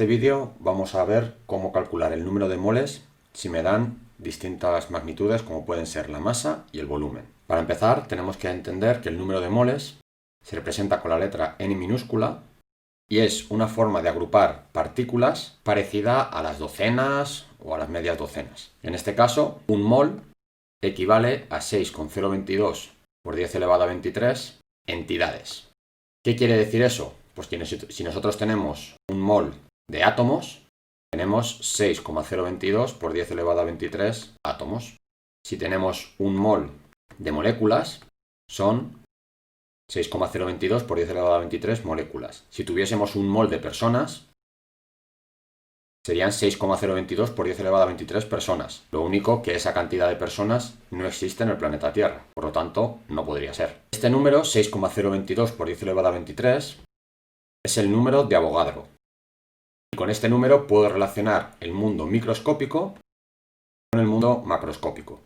este vídeo vamos a ver cómo calcular el número de moles si me dan distintas magnitudes como pueden ser la masa y el volumen. Para empezar tenemos que entender que el número de moles se representa con la letra n minúscula y es una forma de agrupar partículas parecida a las docenas o a las medias docenas. En este caso, un mol equivale a 6,022 por 10 elevado a 23 entidades. ¿Qué quiere decir eso? Pues que si nosotros tenemos un mol de átomos, tenemos 6,022 por 10 elevado a 23 átomos. Si tenemos un mol de moléculas, son 6,022 por 10 elevado a 23 moléculas. Si tuviésemos un mol de personas, serían 6,022 por 10 elevado a 23 personas. Lo único que esa cantidad de personas no existe en el planeta Tierra, por lo tanto no podría ser. Este número, 6,022 por 10 elevado a 23, es el número de Avogadro. Y con este número puedo relacionar el mundo microscópico con el mundo macroscópico.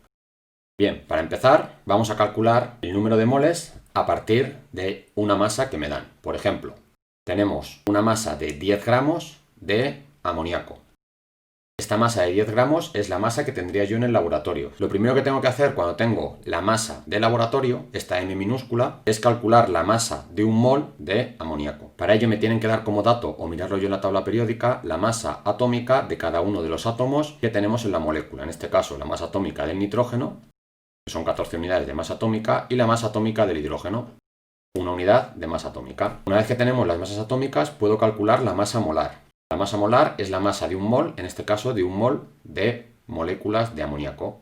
Bien, para empezar vamos a calcular el número de moles a partir de una masa que me dan. Por ejemplo, tenemos una masa de 10 gramos de amoníaco. Esta masa de 10 gramos es la masa que tendría yo en el laboratorio. Lo primero que tengo que hacer cuando tengo la masa de laboratorio, esta m minúscula, es calcular la masa de un mol de amoníaco. Para ello me tienen que dar como dato, o mirarlo yo en la tabla periódica, la masa atómica de cada uno de los átomos que tenemos en la molécula. En este caso, la masa atómica del nitrógeno, que son 14 unidades de masa atómica, y la masa atómica del hidrógeno, una unidad de masa atómica. Una vez que tenemos las masas atómicas, puedo calcular la masa molar. La masa molar es la masa de un mol, en este caso de un mol de moléculas de amoníaco.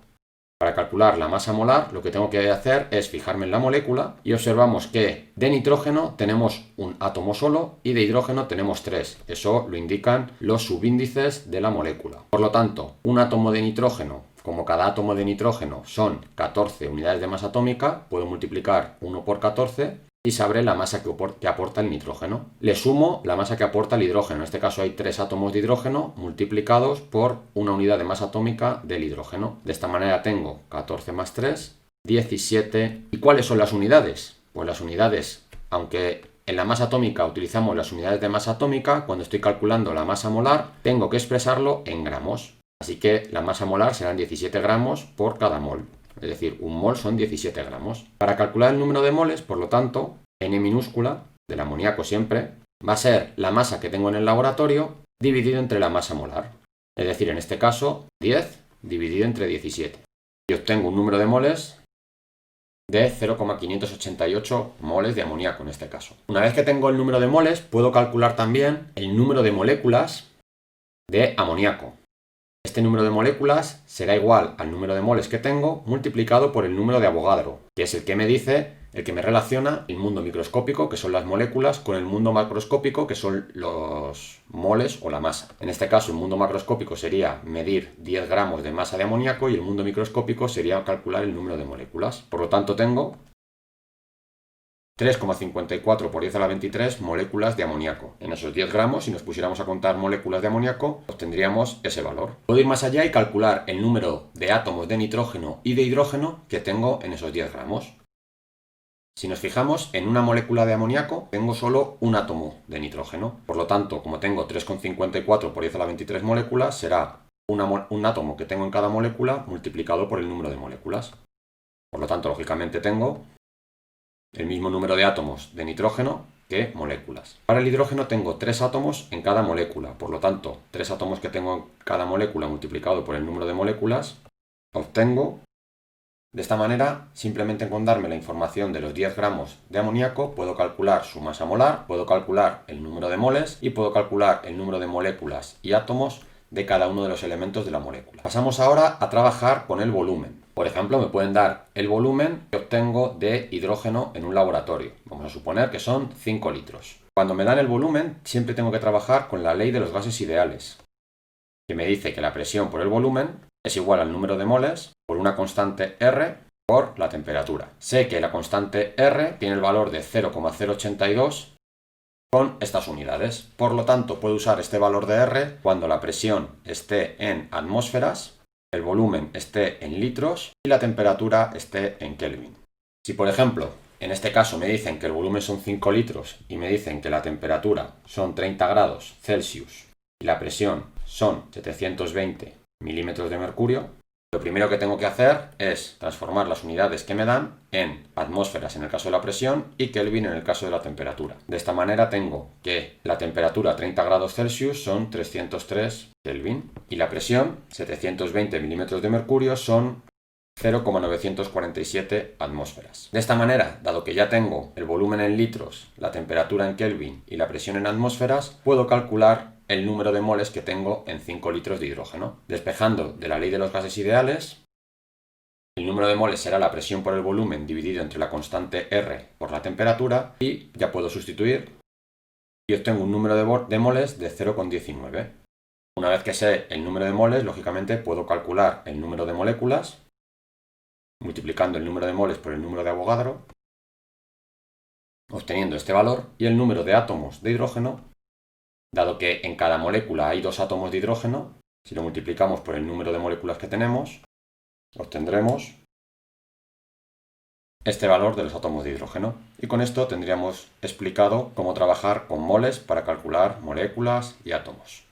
Para calcular la masa molar, lo que tengo que hacer es fijarme en la molécula y observamos que de nitrógeno tenemos un átomo solo y de hidrógeno tenemos 3. Eso lo indican los subíndices de la molécula. Por lo tanto, un átomo de nitrógeno, como cada átomo de nitrógeno son 14 unidades de masa atómica, puedo multiplicar 1 por 14 y sabré la masa que aporta el nitrógeno. Le sumo la masa que aporta el hidrógeno. En este caso hay 3 átomos de hidrógeno multiplicados por una unidad de masa atómica del hidrógeno. De esta manera tengo 14 más 3, 17. ¿Y cuáles son las unidades? Pues las unidades, aunque en la masa atómica utilizamos las unidades de masa atómica, cuando estoy calculando la masa molar, tengo que expresarlo en gramos. Así que la masa molar serán 17 gramos por cada mol. Es decir, un mol son 17 gramos. Para calcular el número de moles, por lo tanto, n minúscula, del amoníaco siempre, va a ser la masa que tengo en el laboratorio dividido entre la masa molar. Es decir, en este caso, 10 dividido entre 17. Y obtengo un número de moles de 0,588 moles de amoníaco en este caso. Una vez que tengo el número de moles, puedo calcular también el número de moléculas de amoníaco. Este número de moléculas será igual al número de moles que tengo multiplicado por el número de Avogadro, que es el que me dice, el que me relaciona el mundo microscópico, que son las moléculas, con el mundo macroscópico, que son los moles o la masa. En este caso, el mundo macroscópico sería medir 10 gramos de masa de amoníaco y el mundo microscópico sería calcular el número de moléculas. Por lo tanto, tengo 3,54 por 10 a la 23 moléculas de amoníaco. En esos 10 gramos, si nos pusiéramos a contar moléculas de amoníaco, obtendríamos ese valor. Puedo ir más allá y calcular el número de átomos de nitrógeno y de hidrógeno que tengo en esos 10 gramos. Si nos fijamos, en una molécula de amoníaco tengo solo un átomo de nitrógeno. Por lo tanto, como tengo 3,54 por 10 a la 23 moléculas, será un átomo que tengo en cada molécula multiplicado por el número de moléculas. Por lo tanto, lógicamente tengo el mismo número de átomos de nitrógeno que moléculas. Para el hidrógeno tengo 3 átomos en cada molécula, por lo tanto, 3 átomos que tengo en cada molécula multiplicado por el número de moléculas, obtengo, de esta manera, simplemente con darme la información de los 10 gramos de amoníaco, puedo calcular su masa molar, puedo calcular el número de moles y puedo calcular el número de moléculas y átomos de cada uno de los elementos de la molécula. Pasamos ahora a trabajar con el volumen. Por ejemplo, me pueden dar el volumen que obtengo de hidrógeno en un laboratorio. Vamos a suponer que son 5 litros. Cuando me dan el volumen, siempre tengo que trabajar con la ley de los gases ideales, que me dice que la presión por el volumen es igual al número de moles por una constante R por la temperatura. Sé que la constante R tiene el valor de 0,082 con estas unidades. Por lo tanto, puedo usar este valor de R cuando la presión esté en atmósferas, el volumen esté en litros y la temperatura esté en Kelvin. Si, por ejemplo, en este caso me dicen que el volumen son 5 litros y me dicen que la temperatura son 30 grados Celsius y la presión son 720 milímetros de mercurio, lo primero que tengo que hacer es transformar las unidades que me dan en atmósferas en el caso de la presión y Kelvin en el caso de la temperatura. De esta manera tengo que la temperatura a 30 grados Celsius son 303 Kelvin y la presión, 720 milímetros de mercurio, son 0,947 atmósferas. De esta manera, dado que ya tengo el volumen en litros, la temperatura en Kelvin y la presión en atmósferas, puedo calcular el número de moles que tengo en 5 litros de hidrógeno. Despejando de la ley de los gases ideales, el número de moles será la presión por el volumen dividido entre la constante R por la temperatura y ya puedo sustituir y obtengo un número de moles de 0,19. Una vez que sé el número de moles, lógicamente puedo calcular el número de moléculas multiplicando el número de moles por el número de Avogadro, obteniendo este valor, y el número de átomos de hidrógeno, dado que en cada molécula hay 2 átomos de hidrógeno, si lo multiplicamos por el número de moléculas que tenemos, obtendremos este valor de los átomos de hidrógeno. Y con esto tendríamos explicado cómo trabajar con moles para calcular moléculas y átomos.